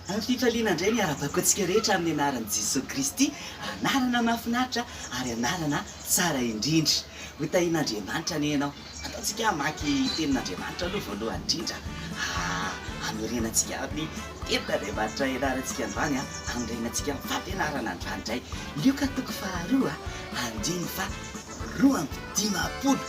Amin'ny fifaliana indray ny arabako antsika rehetra amin'ny anaran'i Jesosy Kristy, anarana mahafinaritra ary anarana tsara indrindra. Hotahin'Andriamanitra anie ianao. Ataontsika maky tenin'Andriamanitra aloha voalohany indrindra. Anorenantsika ny tenin'Andriamanitra ianarantsika androany anorenantsika ny fampianarana androany indray. Lioka toko faharoa andiny fa roa amby dimapolo.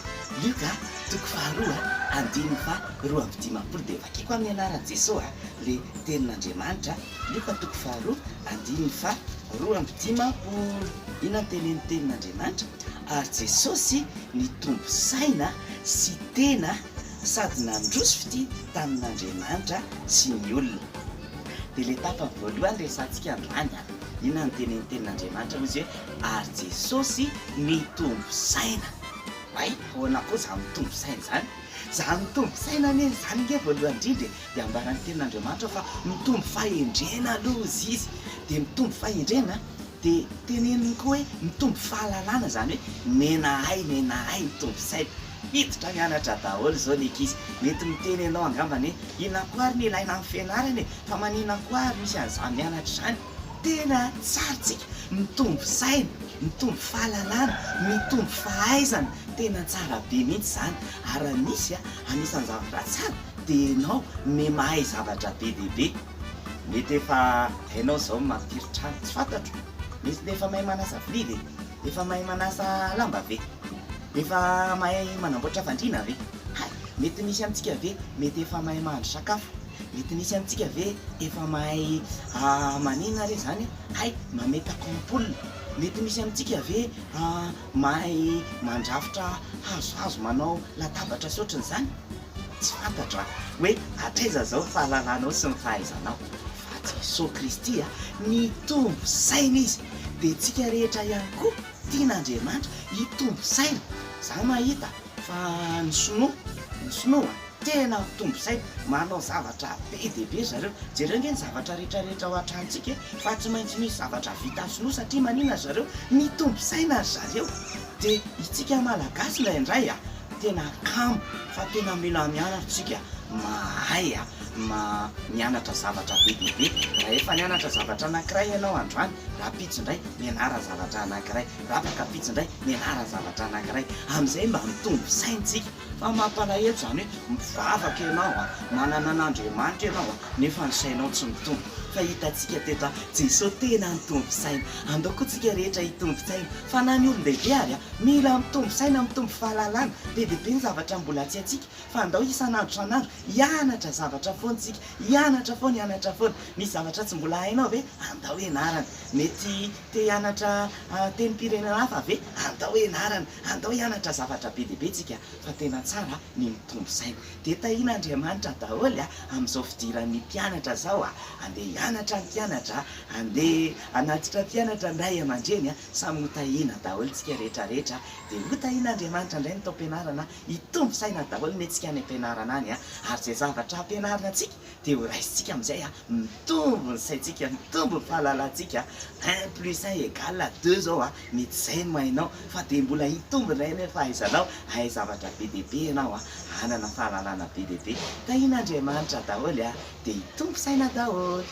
Lioka toko faharoa andiny fa roa amby dimapolo. Dia vakiko amin'ny anaran'i Jesosy le tenin'Andriamanitra. Lioka toko faharoa andiny fa roa amby dimapolo. Ina tenen'ny tenin'Andriamanitra. Ary Jesosy ny tombo saina sy tena sady nandroso fity tamin'Andriamanitra sy ny olona. Dia le tapany voalohany resantsika androany ina ny tenen'ny tenin'Andriamanitra hozy hoe ary Jesosy ny tombo saina. Ay, hoana koa zany mitombo saina zany. Zany mitombo saina anie zany nge voalohany indrindra dia ambarany tenin'Andriamanitra fa mitombo fahendrena aloha izy. Dia mitombo fahendrena dia teneniny koa hoe mitombo fahalalana zany hoe menahay mitombo saina. Hiditra mianatra daholo zao ny ankizy. Mety miteny ianao angambany hoe inona koa ary ny ilaina amin'ny fianarana fa maninona koa ary misy an'izany mianatra izany. Tena tsaratsika mitombo saina, mitombo fahalalana, mitombo fahaizana. Tena tsara be mihitsy zany. Ary misy anisan'ny zavatra tsara dia ianao mahay zavatra be dia be. Mety efa hainao zao mampiry trano, tsy fantatro. Mety efa mahay manasa vilia ve? Efa mahay manasa lamba ve? Efa mahay manamboatra fandriana ve? Mety misy amintsika ve? Mety efa mahay mahandro sakafo? Mety misy amintsika ve? Efa mahay manina re zany? Mametaka ampola. Mety misy amintsika ve? Mahay mandrafitra hazohazo manao latabatra sy ohatran'izany? Tsy fantatra hoe hatraiza zao fahalalanao sy ny fahaizanao. Fa Jesosy Kristy mitombo saina izy. Dia tsika rehetra ihany koa tian'Andriamanitra hitombo saina. Za mahita fa ny sinoa tena mitombo saina, manao zavatra be dia be zareo. Jereo nge ny zavatra rehetrarehetra ao an-tranontsika fa tsy maintsy misy zavatra vita sinoa satria manina zareo mitombo saina zareo. Dia itsika malagasy indray tena kamo fa tena mila mianatra tsika mahay mianatra zavatra be dia be. Raha efa nianatra zavatra anankiray ianao androany, raha pitsy indray mianara zavatra anankiray, raha afaka pitsy indray mianara zavatra anankiray. Amin'izay mba mitombo saintsika. Fa mampalahelo zany hoe mivavaka ianao manana an'Andriamanitra ianao nefa ny sainao tsy mitombo. Fa hitantsika teto Jesosy tena mitombo saina. Andao koa tsika rehetra hitombo saina. Fa na ny olon-dehibe ary mila mitombo saina, mitombo fahalalana. Be dia be ny zavatra mbola tsy haintsika. Fa andao isan'andro isan'andro hianatra zavatra foana tsika, hianatra foana. Misy zavatra tsy mbola hainao ve? Andao ianarana. Mety te hianatra tenim-pirenena hafa ve? Andao ianarana. Andao hianatra zavatra be dia be tsika. Fa tena tsara ny mitombo saina. Dia tahian'Andriamanitra daholo amin'izao fidiran'ny mpianatra zao andeha hianatra ny mpianatra, andeha anatitra mpianatra ndray aman-dreny samy hotahiana daholo tsika rehetrarehetra. Dia hotahian'Andriamanitra indray ny tao-pianarana hitombo saina daholo ny antsika any am-pianarana any. Ary zay zavatra ampianarana antsika dia ho raisitsika amin'izay mitombo ny saintsika, mitombo ny fahalalantsika. 1+1=2 zao mety zay no hainao. Fa dia mbola hitombo indray ny fahaizanao, hay zavatra be dia be ianao hanana fahalalana be dia be. Tahian'Andriamanitra daholo dia hitombo saina daholo.